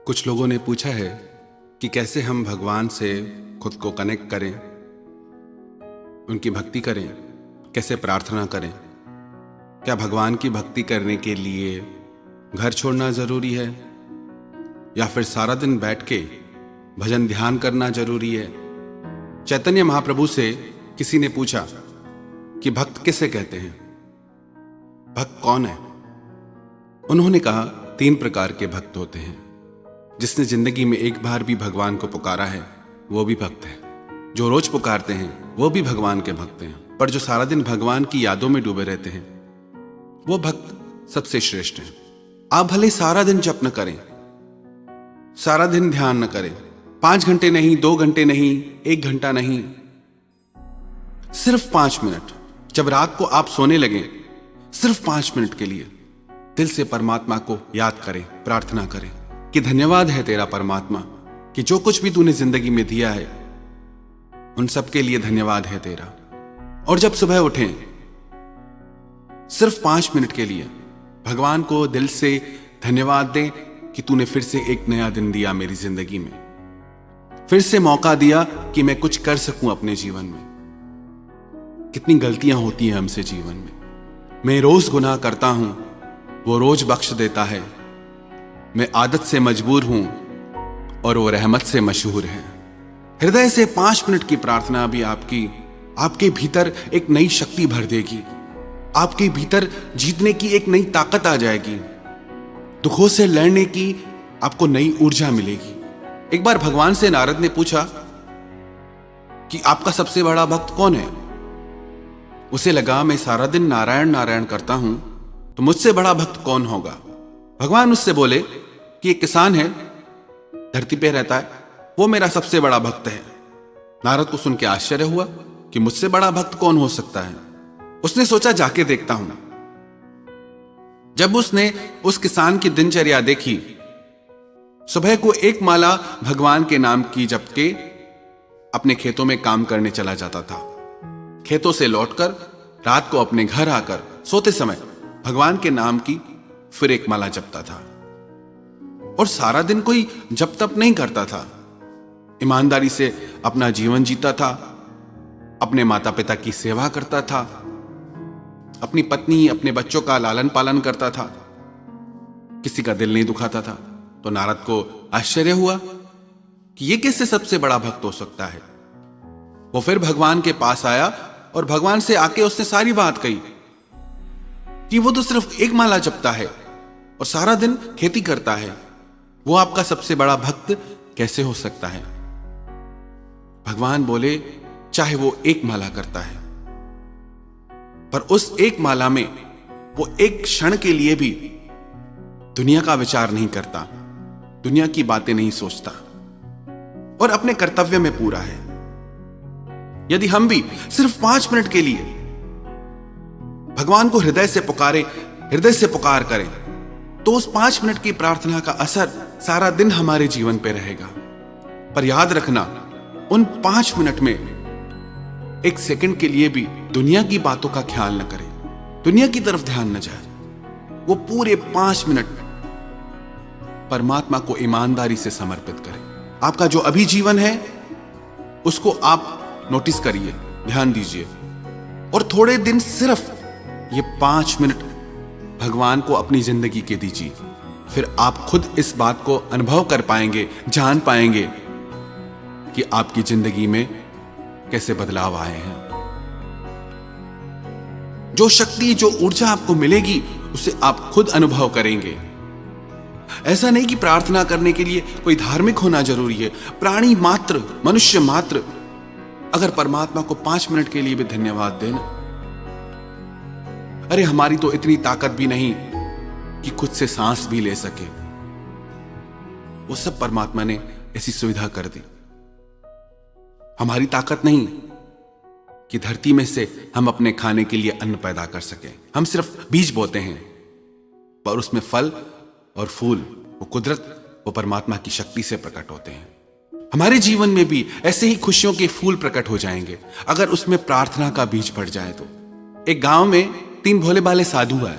कुछ लोगों ने पूछा है कि कैसे हम भगवान से खुद को कनेक्ट करें, उनकी भक्ति करें, कैसे प्रार्थना करें। क्या भगवान की भक्ति करने के लिए घर छोड़ना जरूरी है या फिर सारा दिन बैठ के भजन ध्यान करना जरूरी है? चैतन्य महाप्रभु से किसी ने पूछा कि भक्त किसे कहते हैं, भक्त कौन है? उन्होंने कहा 3 प्रकार के भक्त होते हैं। जिसने जिंदगी में एक बार भी भगवान को पुकारा है वो भी भक्त है, जो रोज पुकारते हैं वो भी भगवान के भक्त हैं, पर जो सारा दिन भगवान की यादों में डूबे रहते हैं वो भक्त सबसे श्रेष्ठ हैं। आप भले सारा दिन जप न करें, सारा दिन ध्यान न करें, 5 घंटे नहीं, 2 घंटे नहीं, 1 घंटा नहीं, सिर्फ 5 मिनट जब रात को आप सोने लगें, सिर्फ 5 मिनट के लिए दिल से परमात्मा को याद करें, प्रार्थना करें कि धन्यवाद है तेरा परमात्मा कि जो कुछ भी तूने जिंदगी में दिया है उन सब के लिए धन्यवाद है तेरा। और जब सुबह उठें, सिर्फ 5 मिनट के लिए भगवान को दिल से धन्यवाद दें कि तूने फिर से एक नया दिन दिया मेरी जिंदगी में, फिर से मौका दिया कि मैं कुछ कर सकूं अपने जीवन में। कितनी गलतियां होती हैं हमसे जीवन में, मैं रोज गुनाह करता हूं, वो रोज बख्श देता है। मैं आदत से मजबूर हूं और वो रहमत से मशहूर है। हृदय से 5 मिनट की प्रार्थना भी आपके भीतर एक नई शक्ति भर देगी, आपके भीतर जीतने की एक नई ताकत आ जाएगी, दुखों से लड़ने की आपको नई ऊर्जा मिलेगी। एक बार भगवान से नारद ने पूछा कि आपका सबसे बड़ा भक्त कौन है? उसे लगा मैं सारा दिन नारायण नारायण करता हूं तो मुझसे बड़ा भक्त कौन होगा। भगवान उससे बोले कि एक किसान है, धरती पे रहता है, वो मेरा सबसे बड़ा भक्त है। नारद को सुन के आश्चर्य हुआ कि मुझसे बड़ा भक्त कौन हो सकता है। उसने सोचा जाके देखता हूं। जब उसने उस किसान की दिनचर्या देखी, सुबह को 1 माला भगवान के नाम की जप के अपने खेतों में काम करने चला जाता था। खेतों से लौटकर रात को अपने घर आकर सोते समय भगवान के नाम की फिर 1 माला जपता था। और सारा दिन कोई जप तप नहीं करता था, ईमानदारी से अपना जीवन जीता था, अपने माता पिता की सेवा करता था, अपनी पत्नी अपने बच्चों का लालन पालन करता था, किसी का दिल नहीं दुखाता था। तो नारद को आश्चर्य हुआ कि ये कैसे सबसे बड़ा भक्त हो सकता है। वो फिर भगवान के पास आया और भगवान से आके उसने सारी बात कही कि वो तो सिर्फ 1 माला जपता है और सारा दिन खेती करता है, वो आपका सबसे बड़ा भक्त कैसे हो सकता है? भगवान बोले चाहे वो 1 माला करता है, पर उस 1 माला में वो एक क्षण के लिए भी दुनिया का विचार नहीं करता, दुनिया की बातें नहीं सोचता और अपने कर्तव्य में पूरा है। यदि हम भी सिर्फ 5 मिनट के लिए भगवान को हृदय से पुकारें, हृदय से पुकार करें, तो उस 5 मिनट की प्रार्थना का असर सारा दिन हमारे जीवन पे रहेगा। पर याद रखना, उन 5 मिनट में 1 सेकंड के लिए भी दुनिया की बातों का ख्याल न करें, दुनिया की तरफ ध्यान न जाए। वो पूरे 5 मिनट परमात्मा को ईमानदारी से समर्पित करें। आपका जो अभी जीवन है उसको आप नोटिस करिए, ध्यान दीजिए और थोड़े दिन सिर्फ ये 5 मिनट भगवान को अपनी जिंदगी के दीजिए। फिर आप खुद इस बात को अनुभव कर पाएंगे, जान पाएंगे कि आपकी जिंदगी में कैसे बदलाव आए हैं। जो शक्ति, जो ऊर्जा आपको मिलेगी उसे आप खुद अनुभव करेंगे। ऐसा नहीं कि प्रार्थना करने के लिए कोई धार्मिक होना जरूरी है। प्राणी मात्र, मनुष्य मात्र अगर परमात्मा को 5 मिनट के लिए भी धन्यवाद देना, अरे हमारी तो इतनी ताकत भी नहीं कि खुद से सांस भी ले सके, वो सब परमात्मा ने ऐसी सुविधा कर दी। हमारी ताकत नहीं कि धरती में से हम अपने खाने के लिए अन्न पैदा कर सके। हम सिर्फ बीज बोते हैं, पर उसमें फल और फूल वो कुदरत, वो परमात्मा की शक्ति से प्रकट होते हैं। हमारे जीवन में भी ऐसे ही खुशियों के फूल प्रकट हो जाएंगे अगर उसमें प्रार्थना का बीज पड़ जाए तो। एक गांव में 3 भोले भाले साधु आए,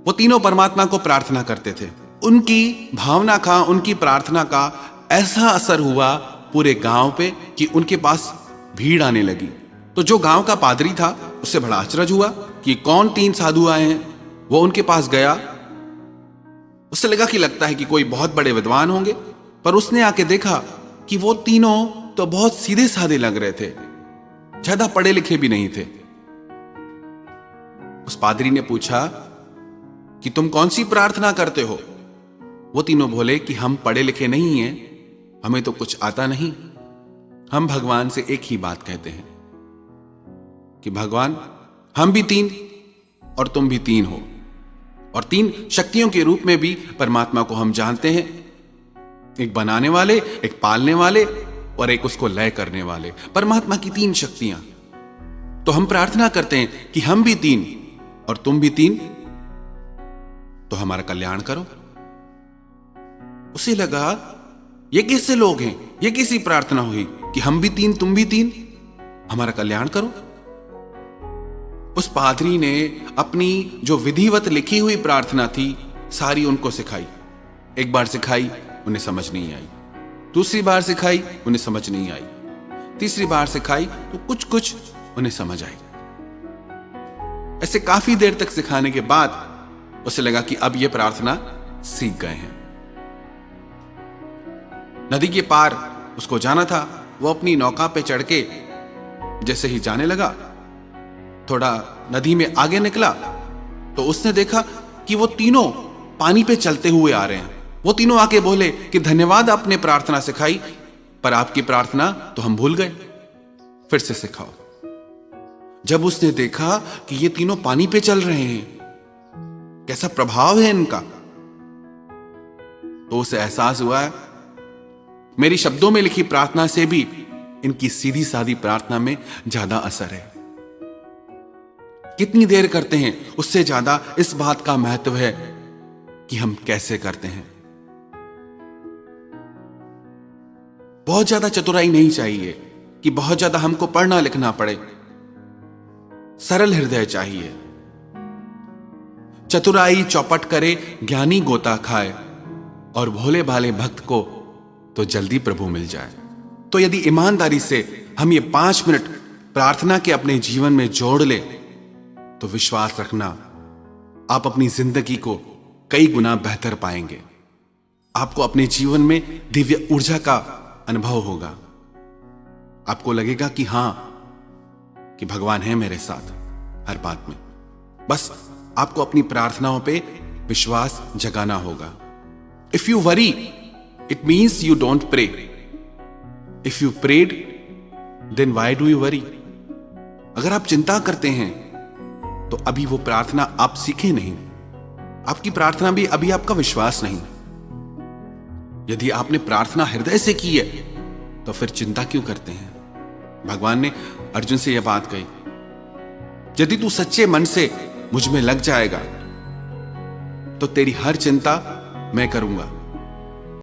वो तीनों परमात्मा को प्रार्थना करते थे। उनकी भावना का, उनकी प्रार्थना का ऐसा असर हुआ पूरे गांव पे कि उनके पास भीड़ आने लगी। तो जो गांव का पादरी था उससे बड़ा आश्चर्य हुआ कि कौन 3 साधु आए हैं। वो उनके पास गया, उससे लगा कि लगता है कि कोई बहुत बड़े विद्वान होंगे, पर उसने आके देखा कि वो तीनों तो बहुत सीधे साधे लग रहे थे, ज्यादा पढ़े लिखे भी नहीं थे। उस पादरी ने पूछा कि तुम कौन सी प्रार्थना करते हो? वो तीनों बोले कि हम पढ़े लिखे नहीं हैं, हमें तो कुछ आता नहीं। हम भगवान से एक ही बात कहते हैं कि भगवान, हम भी 3 और तुम भी 3 हो, और 3 शक्तियों के रूप में भी परमात्मा को हम जानते हैं, एक बनाने वाले, एक पालने वाले और एक उसको लय करने वाले। परमात्मा की 3 शक्तियां। तो हम प्रार्थना करते हैं कि हम भी 3 और तुम भी 3, तो हमारा कल्याण करो। उसे लगा ये कैसे लोग हैं, ये कैसी प्रार्थना हुई कि हम भी 3 तुम भी 3, हमारा कल्याण करो। उस पादरी ने अपनी जो विधिवत लिखी हुई प्रार्थना थी सारी उनको सिखाई। एक बार सिखाई, उन्हें समझ नहीं आई। दूसरी बार सिखाई, उन्हें समझ नहीं आई। तीसरी बार सिखाई तो कुछ कुछ उन्हें समझ आई। ऐसे काफी देर तक सिखाने के बाद उसे लगा कि अब यह प्रार्थना सीख गए हैं। नदी के पार उसको जाना था। वो अपनी नौका पे चढ़ के जैसे ही जाने लगा, थोड़ा नदी में आगे निकला तो उसने देखा कि वो तीनों पानी पे चलते हुए आ रहे हैं। वो तीनों आके बोले कि धन्यवाद, आपने प्रार्थना सिखाई, पर आपकी प्रार्थना तो हम भूल गए, फिर से सिखाओ। जब उसने देखा कि ये तीनों पानी पे चल रहे हैं, कैसा प्रभाव है इनका, तो उसे एहसास हुआ मेरी शब्दों में लिखी प्रार्थना से भी इनकी सीधी सादी प्रार्थना में ज्यादा असर है। कितनी देर करते हैं उससे ज्यादा इस बात का महत्व है कि हम कैसे करते हैं। बहुत ज्यादा चतुराई नहीं चाहिए कि बहुत ज्यादा हमको पढ़ना लिखना पड़े। सरल हृदय चाहिए। चतुराई चौपट करे, ज्ञानी गोता खाए, और भोले भाले भक्त को तो जल्दी प्रभु मिल जाए। तो यदि ईमानदारी से हम ये 5 मिनट प्रार्थना के अपने जीवन में जोड़ ले, तो विश्वास रखना आप अपनी जिंदगी को कई गुना बेहतर पाएंगे। आपको अपने जीवन में दिव्य ऊर्जा का अनुभव होगा। आपको लगेगा कि हां, कि भगवान है मेरे साथ हर बात में। बस आपको अपनी प्रार्थनाओं पे विश्वास जगाना होगा। If you worry, it means you don't pray. If you prayed, then why do you worry? अगर आप चिंता करते हैं तो अभी वो प्रार्थना आप सीखे नहीं। आपकी प्रार्थना भी अभी आपका विश्वास नहीं। यदि आपने प्रार्थना हृदय से की है तो फिर चिंता क्यों करते हैं? भगवान ने अर्जुन से यह बात कही, यदि तू सच्चे मन से मुझ में लग जाएगा तो तेरी हर चिंता मैं करूंगा।